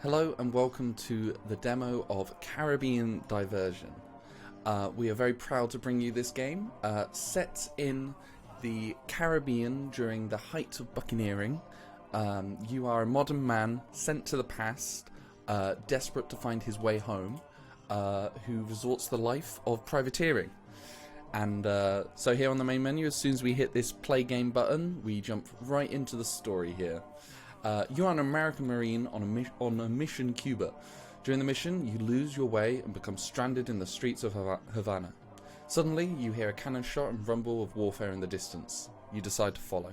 Hello and welcome to the demo of Caribbean Diversion. We are very proud to bring you this game, set in the Caribbean during the height of buccaneering. You are a modern man sent to the past, desperate to find his way home, who resorts to the life of privateering. And so here on the main menu, as soon as we hit this play game button, we jump right into the story here. You are an American Marine on a mission Cuba. During the mission, you lose your way and become stranded in the streets of Havana. Suddenly, you hear a cannon shot and rumble of warfare in the distance. You decide to follow.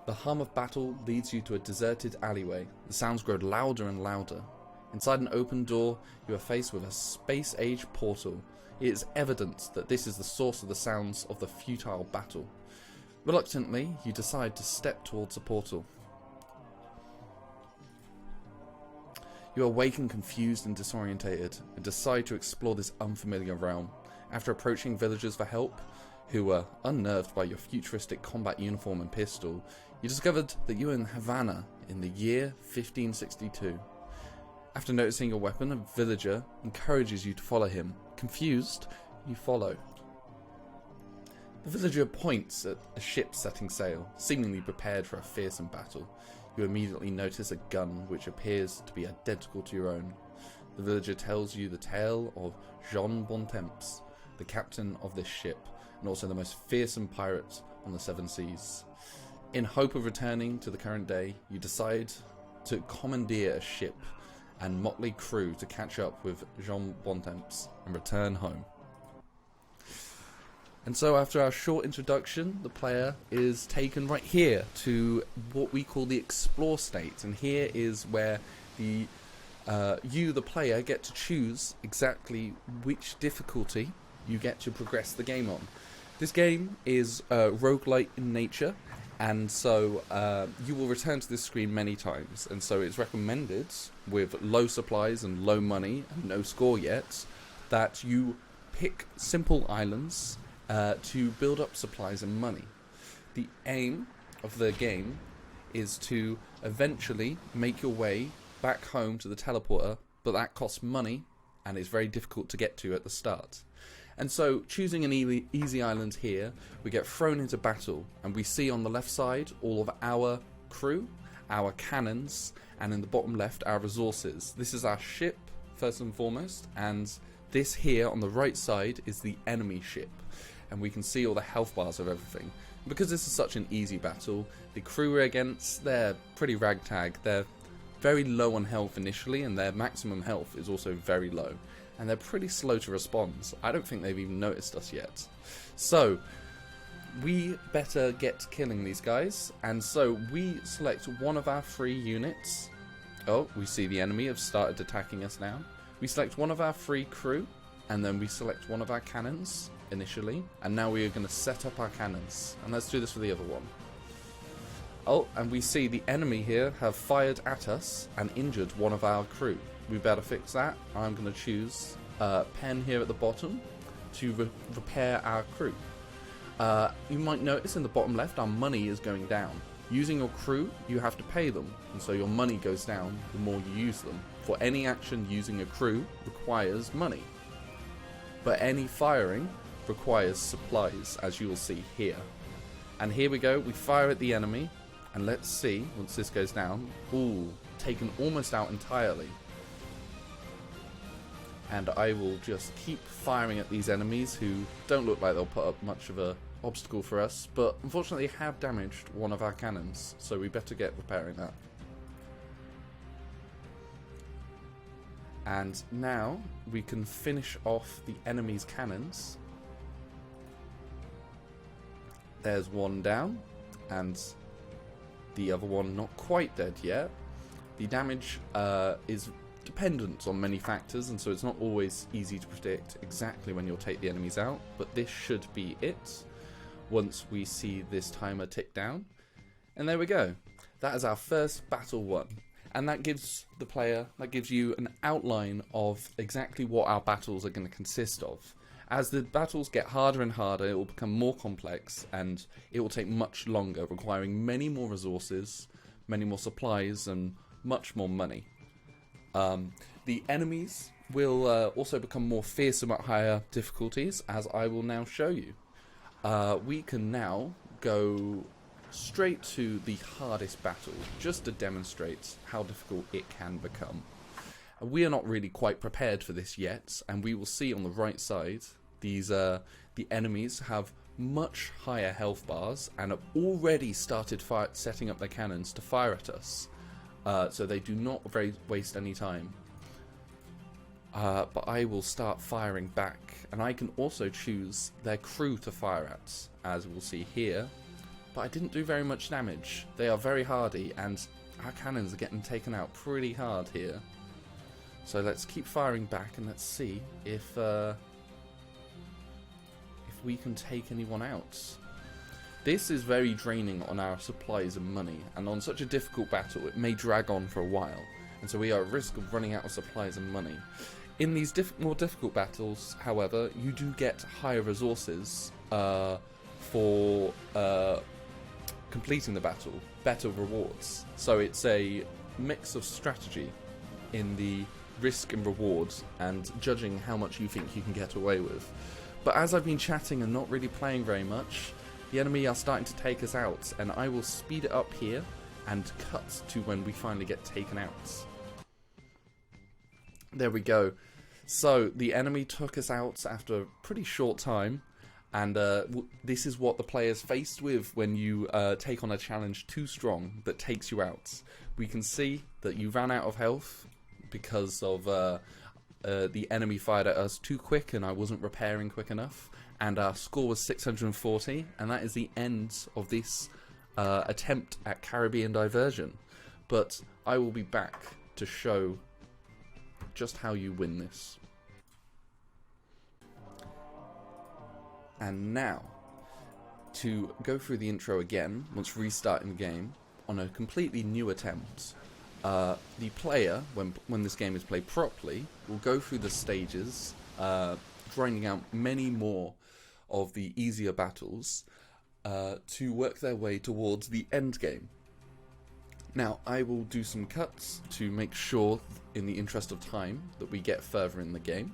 The hum of battle leads you to a deserted alleyway. The sounds grow louder and louder. Inside an open door, you are faced with a space-age portal. It is evident that this is the source of the sounds of the futile battle. Reluctantly, you decide to step towards the portal. You awaken confused and disorientated and decide to explore this unfamiliar realm. After approaching villagers for help, who were unnerved by your futuristic combat uniform and pistol, you discovered that you were in Havana in the year 1562. After noticing your weapon, a villager encourages you to follow him. Confused, you follow. The villager points at a ship setting sail, seemingly prepared for a fearsome battle. You immediately notice a gun which appears to be identical to your own. The villager tells you the tale of Jean Bontemps, the captain of this ship, and also the most fearsome pirate on the seven seas. In hope of returning to the current day, you decide to commandeer a ship and motley crew to catch up with Jean Bontemps and return home. And so after our short introduction, the player is taken right here to what we call the explore state, and here is where you, the player, get to choose exactly which difficulty you get to progress the game on. This game is roguelite in nature, and so you will return to this screen many times, and so it's recommended, with low supplies and low money and no score yet, that you pick simple islands to build up supplies and money. The aim of the game is to eventually make your way back home to the teleporter, but that costs money and is very difficult to get to at the start. And so, choosing an easy island here, we get thrown into battle, and we see on the left side all of our crew, our cannons, and in the bottom left our resources. This is our ship, first and foremost, and this here on the right side is the enemy ship. And we can see all the health bars of everything. Because this is such an easy battle, the crew we're against, they're pretty ragtag. They're very low on health initially, and their maximum health is also very low. And they're pretty slow to respond. I don't think they've even noticed us yet. So, we better get killing these guys. And so, we select one of our 3 units. Oh, we see the enemy have started attacking us now. We select one of our 3 crew, and then we select one of our cannons initially, and now we are going to set up our cannons, and let's do this for the other one. Oh, and we see the enemy here have fired at us and injured one of our crew. We better fix that. I'm going to choose pen here at the bottom to repair our crew. You might notice in the bottom left our money is going down. Using your crew, you have to pay them, and so your money goes down the more you use them. For any action using a crew requires money, but any firing requires supplies, as you will see here. And here we go, we fire at the enemy, and let's see, once this goes down, ooh, taken almost out entirely. And I will just keep firing at these enemies who don't look like they'll put up much of a obstacle for us, but unfortunately have damaged one of our cannons, so we better get repairing that. And now we can finish off the enemy's cannons. There's one down, and the other one not quite dead yet. The damage is dependent on many factors, and so it's not always easy to predict exactly when you'll take the enemies out, but this should be it once we see this timer tick down. And there we go. That is our first battle won. And that gives the player, that gives you an outline of exactly what our battles are going to consist of. As the battles get harder and harder, it will become more complex, and it will take much longer, requiring many more resources, many more supplies, and much more money. The enemies will also become more fearsome at higher difficulties, as I will now show you. We can now go straight to the hardest battle, just to demonstrate how difficult it can become. We are not really quite prepared for this yet, and we will see on the right side, the enemies have much higher health bars and have already started setting up their cannons to fire at us, so they do not waste any time. But I will start firing back, and I can also choose their crew to fire at, as we'll see here. But I didn't do very much damage. They are very hardy, and our cannons are getting taken out pretty hard here. So let's keep firing back, and let's see if we can take anyone out. This is very draining on our supplies and money, and on such a difficult battle it may drag on for a while, and so we are at risk of running out of supplies and money. In these more difficult battles, however, you do get higher resources for completing the battle, better rewards. So it's a mix of strategy in the risk and rewards, and judging how much you think you can get away with. But as I've been chatting and not really playing very much, the enemy are starting to take us out, and I will speed it up here and cut to when we finally get taken out. There we go. So the enemy took us out after a pretty short time, and this is what the player's faced with when you take on a challenge too strong that takes you out. We can see that you ran out of health because of the enemy fired at us too quick and I wasn't repairing quick enough, and our score was 640, and that is the end of this attempt at Caribbean Diversion. But I will be back to show just how you win this. And now, to go through the intro again, once restarting the game, on a completely new attempt, the player, when this game is played properly, will go through the stages, grinding out many more of the easier battles, to work their way towards the end game. Now, I will do some cuts to make sure, in the interest of time, that we get further in the game.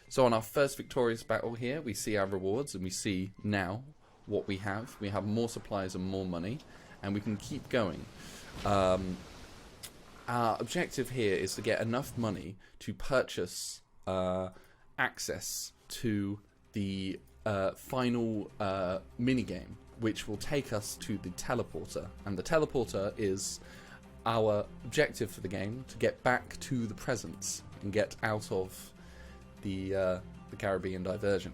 So on our first victorious battle here, we see our rewards, and we see now what we have. We have more supplies and more money, and we can keep going. Our objective here is to get enough money to purchase access to the final minigame, which will take us to the teleporter. And the teleporter is our objective for the game, to get back to the present and get out of the Caribbean Diversion.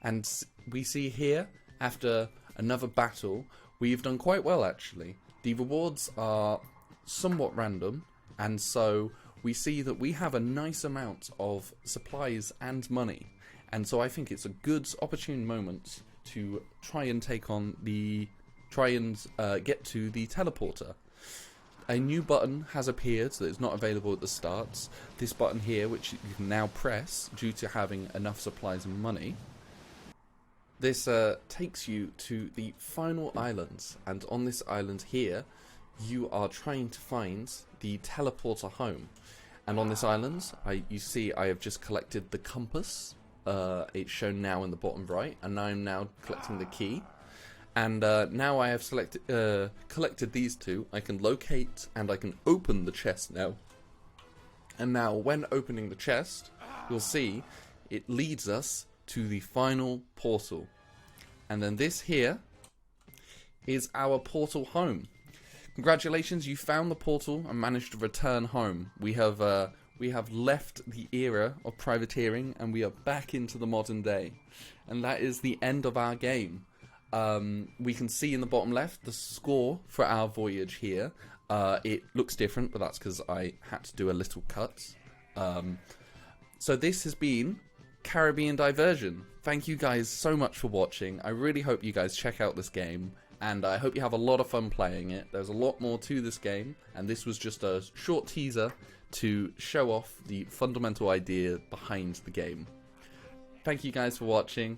And we see here, after another battle, we've done quite well actually. The rewards are somewhat random, and so we see that we have a nice amount of supplies and money, and so I think it's a good opportune moment to try and get to the teleporter. A new button has appeared that is not available at the start. This button here, which you can now press due to having enough supplies and money. This takes you to the final island, and on this island here you are trying to find the teleporter home. And on this island, you see I have just collected the compass. It's shown now in the bottom right, and I'm now collecting the key. And now I have collected these two, I can locate and I can open the chest now. And now when opening the chest, you'll see it leads us to the final portal. And then this here is our portal home. Congratulations, you found the portal and managed to return home. We have left the era of privateering and we are back into the modern day. And that is the end of our game. We can see in the bottom left the score for our voyage here. It looks different, but that's because I had to do a little cut. So this has been Caribbean Diversion. Thank you guys so much for watching. I really hope you guys check out this game, and I hope you have a lot of fun playing it. There's a lot more to this game, and this was just a short teaser to show off the fundamental idea behind the game. Thank you guys for watching.